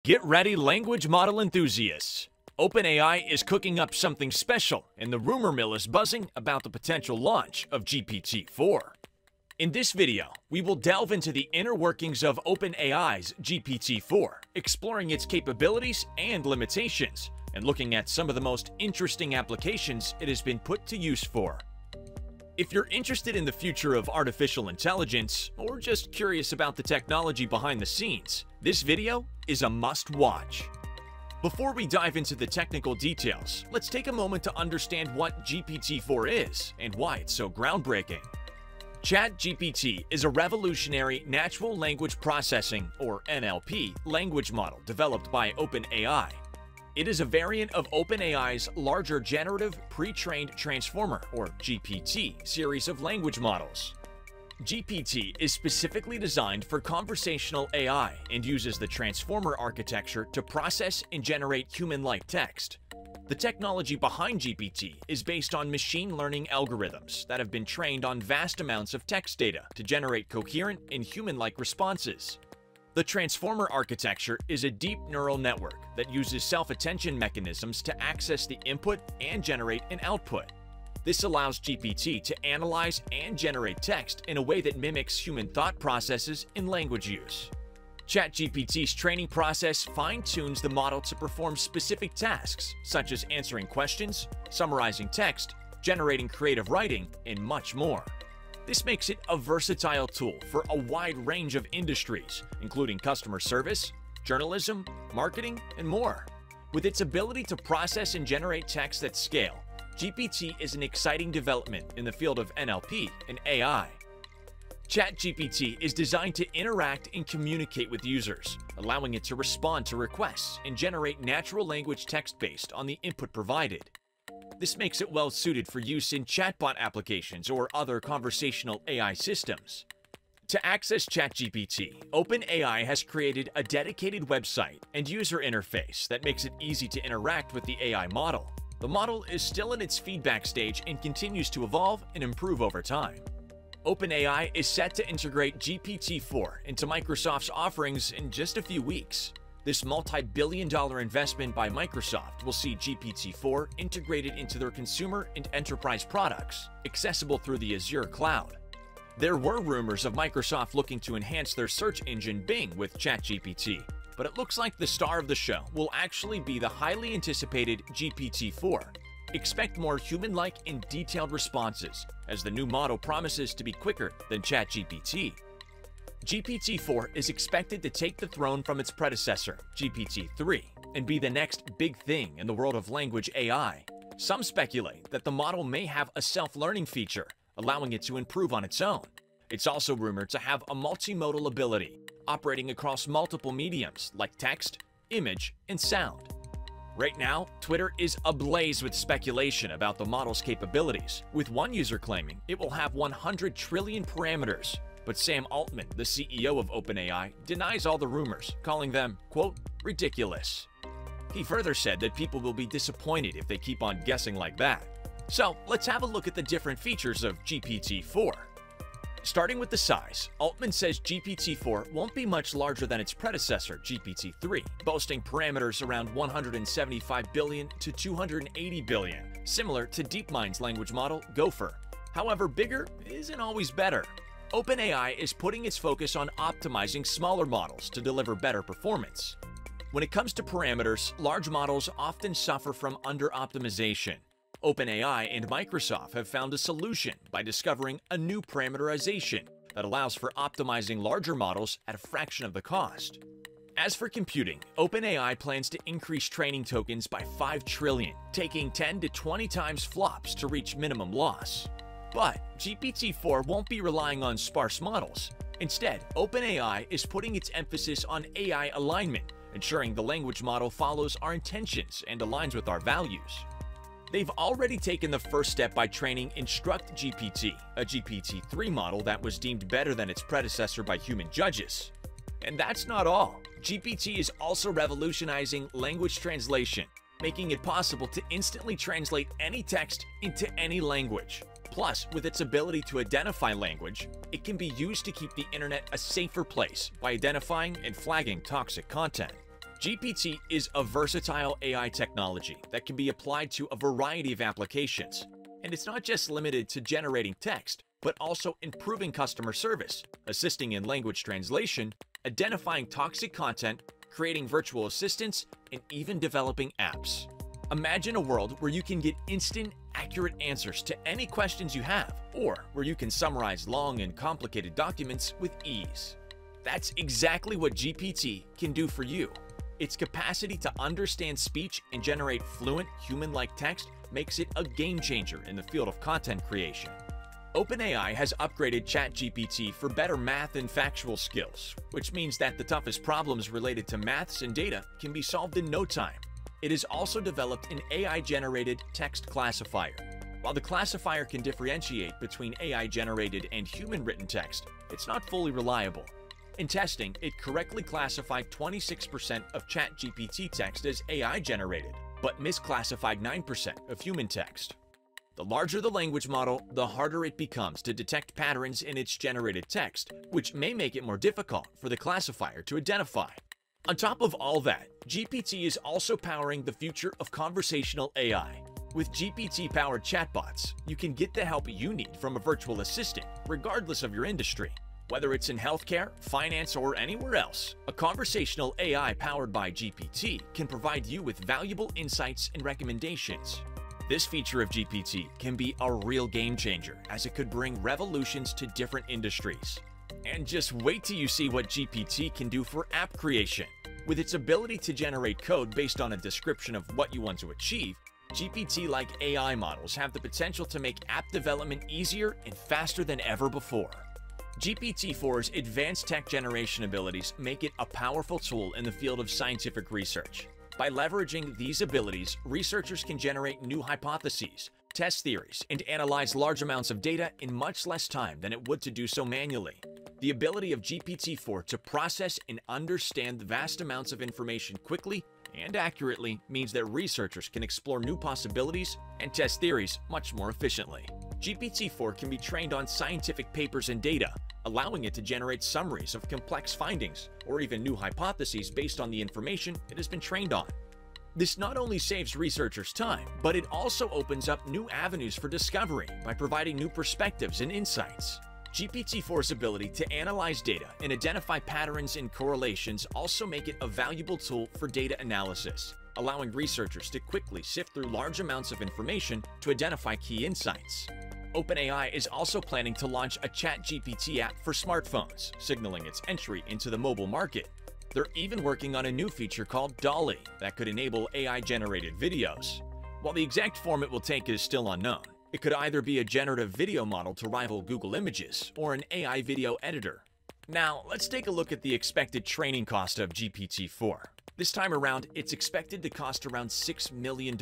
Get ready, language model enthusiasts! OpenAI is cooking up something special, and the rumor mill is buzzing about the potential launch of GPT-4. In this video, we will delve into the inner workings of OpenAI's GPT-4, exploring its capabilities and limitations, and looking at some of the most interesting applications it has been put to use for. If you're interested in the future of artificial intelligence, or just curious about the technology behind the scenes, this video is a must-watch. Before we dive into the technical details, let's take a moment to understand what GPT-4 is and why it's so groundbreaking. ChatGPT is a revolutionary natural language processing, or NLP, language model developed by OpenAI. It is a variant of OpenAI's larger Generative Pre-trained Transformer, or GPT, series of language models. GPT is specifically designed for conversational AI and uses the Transformer architecture to process and generate human-like text. The technology behind GPT is based on machine learning algorithms that have been trained on vast amounts of text data to generate coherent and human-like responses. The Transformer architecture is a deep neural network that uses self-attention mechanisms to access the input and generate an output. This allows GPT to analyze and generate text in a way that mimics human thought processes in language use. ChatGPT's training process fine-tunes the model to perform specific tasks, such as answering questions, summarizing text, generating creative writing, and much more. This makes it a versatile tool for a wide range of industries, including customer service, journalism, marketing, and more. With its ability to process and generate text at scale, GPT is an exciting development in the field of NLP and AI. ChatGPT is designed to interact and communicate with users, allowing it to respond to requests and generate natural language text based on the input provided. This makes it well suited for use in chatbot applications or other conversational AI systems. To access ChatGPT, OpenAI has created a dedicated website and user interface that makes it easy to interact with the AI model. The model is still in its feedback stage and continues to evolve and improve over time. OpenAI is set to integrate GPT-4 into Microsoft's offerings in just a few weeks. This multi-billion-dollar investment by Microsoft will see GPT-4 integrated into their consumer and enterprise products, accessible through the Azure cloud. There were rumors of Microsoft looking to enhance their search engine Bing with ChatGPT, but it looks like the star of the show will actually be the highly anticipated GPT-4. Expect more human-like and detailed responses, as the new model promises to be quicker than ChatGPT. GPT-4 is expected to take the throne from its predecessor, GPT-3, and be the next big thing in the world of language AI. Some speculate that the model may have a self-learning feature, allowing it to improve on its own. It's also rumored to have a multimodal ability, operating across multiple mediums like text, image, and sound. Right now, Twitter is ablaze with speculation about the model's capabilities, with one user claiming it will have 100 trillion parameters. But Sam Altman, the CEO of OpenAI, denies all the rumors, calling them, quote, ridiculous. He further said that people will be disappointed if they keep on guessing like that. So let's have a look at the different features of GPT-4. Starting with the size, Altman says GPT-4 won't be much larger than its predecessor, GPT-3, boasting parameters around 175 billion to 280 billion, similar to DeepMind's language model, Gopher. However, bigger isn't always better. OpenAI is putting its focus on optimizing smaller models to deliver better performance. When it comes to parameters, large models often suffer from under-optimization. OpenAI and Microsoft have found a solution by discovering a new parameterization that allows for optimizing larger models at a fraction of the cost. As for computing, OpenAI plans to increase training tokens by 5 trillion, taking 10 to 20 times flops to reach minimum loss. But GPT-4 won't be relying on sparse models. Instead, OpenAI is putting its emphasis on AI alignment, ensuring the language model follows our intentions and aligns with our values. They've already taken the first step by training InstructGPT, a GPT-3 model that was deemed better than its predecessor by human judges. And that's not all. GPT is also revolutionizing language translation, making it possible to instantly translate any text into any language. Plus, with its ability to identify language, it can be used to keep the internet a safer place by identifying and flagging toxic content. GPT is a versatile AI technology that can be applied to a variety of applications. And it's not just limited to generating text, but also improving customer service, assisting in language translation, identifying toxic content, creating virtual assistants, and even developing apps. Imagine a world where you can get instant, accurate answers to any questions you have, or where you can summarize long and complicated documents with ease. That's exactly what GPT can do for you. Its capacity to understand speech and generate fluent, human-like text makes it a game changer in the field of content creation. OpenAI has upgraded ChatGPT for better math and factual skills, which means that the toughest problems related to maths and data can be solved in no time. It has also developed an AI-generated text classifier. While the classifier can differentiate between AI-generated and human-written text, it's not fully reliable. In testing, it correctly classified 26% of ChatGPT text as AI-generated, but misclassified 9% of human text. The larger the language model, the harder it becomes to detect patterns in its generated text, which may make it more difficult for the classifier to identify. On top of all that, GPT is also powering the future of conversational AI. With GPT-powered chatbots, you can get the help you need from a virtual assistant, regardless of your industry. Whether it's in healthcare, finance, or anywhere else, a conversational AI powered by GPT can provide you with valuable insights and recommendations. This feature of GPT can be a real game changer, as it could bring revolutions to different industries. And just wait till you see what GPT can do for app creation. With its ability to generate code based on a description of what you want to achieve, GPT-like AI models have the potential to make app development easier and faster than ever before. GPT-4's advanced tech generation abilities make it a powerful tool in the field of scientific research. By leveraging these abilities, researchers can generate new hypotheses, test theories, and analyze large amounts of data in much less time than it would to do so manually. The ability of GPT-4 to process and understand vast amounts of information quickly and accurately means that researchers can explore new possibilities and test theories much more efficiently. GPT-4 can be trained on scientific papers and data, allowing it to generate summaries of complex findings or even new hypotheses based on the information it has been trained on. This not only saves researchers time, but it also opens up new avenues for discovery by providing new perspectives and insights. GPT-4's ability to analyze data and identify patterns and correlations also make it a valuable tool for data analysis, allowing researchers to quickly sift through large amounts of information to identify key insights. OpenAI is also planning to launch a ChatGPT app for smartphones, signaling its entry into the mobile market. They're even working on a new feature called DALL-E that could enable AI-generated videos. While the exact form it will take is still unknown, it could either be a generative video model to rival Google Images or an AI video editor. Now, let's take a look at the expected training cost of GPT-4. This time around, it's expected to cost around $6 million,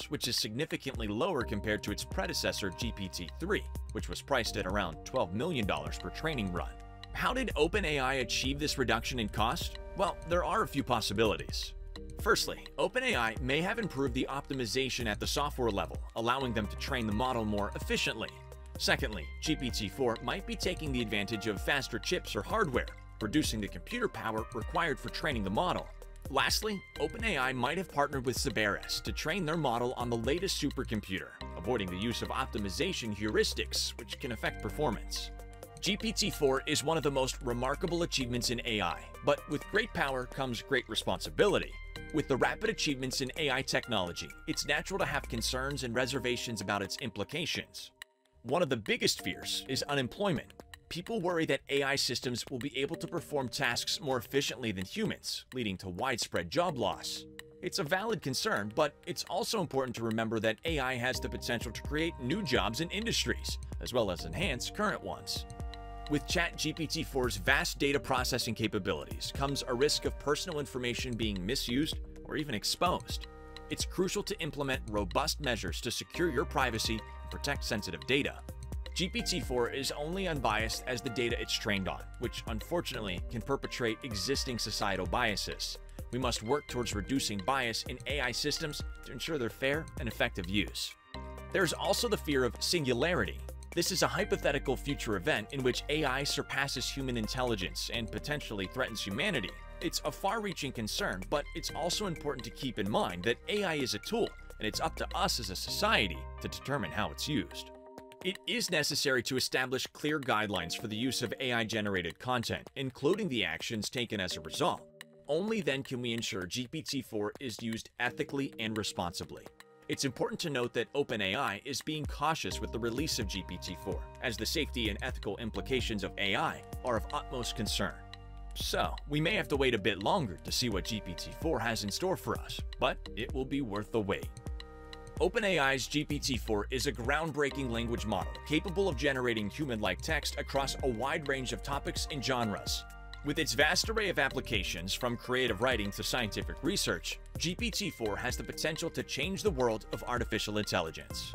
which is significantly lower compared to its predecessor GPT-3, which was priced at around $12 million per training run. How did OpenAI achieve this reduction in cost? Well, there are a few possibilities. Firstly, OpenAI may have improved the optimization at the software level, allowing them to train the model more efficiently. Secondly, GPT-4 might be taking the advantage of faster chips or hardware, reducing the computer power required for training the model. Lastly, OpenAI might have partnered with Cerberus to train their model on the latest supercomputer, avoiding the use of optimization heuristics, which can affect performance. GPT-4 is one of the most remarkable achievements in AI, but with great power comes great responsibility. With the rapid achievements in AI technology, it's natural to have concerns and reservations about its implications. One of the biggest fears is unemployment. People worry that AI systems will be able to perform tasks more efficiently than humans, leading to widespread job loss. It's a valid concern, but it's also important to remember that AI has the potential to create new jobs and industries, as well as enhance current ones. With ChatGPT-4's vast data processing capabilities comes a risk of personal information being misused or even exposed. It's crucial to implement robust measures to secure your privacy and protect sensitive data. GPT-4 is only unbiased as the data it's trained on, which unfortunately can perpetrate existing societal biases. We must work towards reducing bias in AI systems to ensure their fair and effective use. There's also the fear of singularity. This is a hypothetical future event in which AI surpasses human intelligence and potentially threatens humanity. It's a far-reaching concern, but it's also important to keep in mind that AI is a tool, and it's up to us as a society to determine how it's used. It is necessary to establish clear guidelines for the use of AI-generated content, including the actions taken as a result. Only then can we ensure GPT-4 is used ethically and responsibly. It's important to note that OpenAI is being cautious with the release of GPT-4, as the safety and ethical implications of AI are of utmost concern. So, we may have to wait a bit longer to see what GPT-4 has in store for us, but it will be worth the wait. OpenAI's GPT-4 is a groundbreaking language model capable of generating human-like text across a wide range of topics and genres. With its vast array of applications, from creative writing to scientific research, GPT-4 has the potential to change the world of artificial intelligence.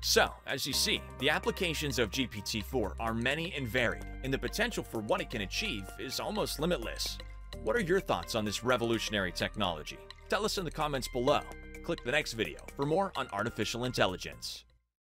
So, as you see, the applications of GPT-4 are many and varied, and the potential for what it can achieve is almost limitless. What are your thoughts on this revolutionary technology? Tell us in the comments below. Click the next video for more on artificial intelligence.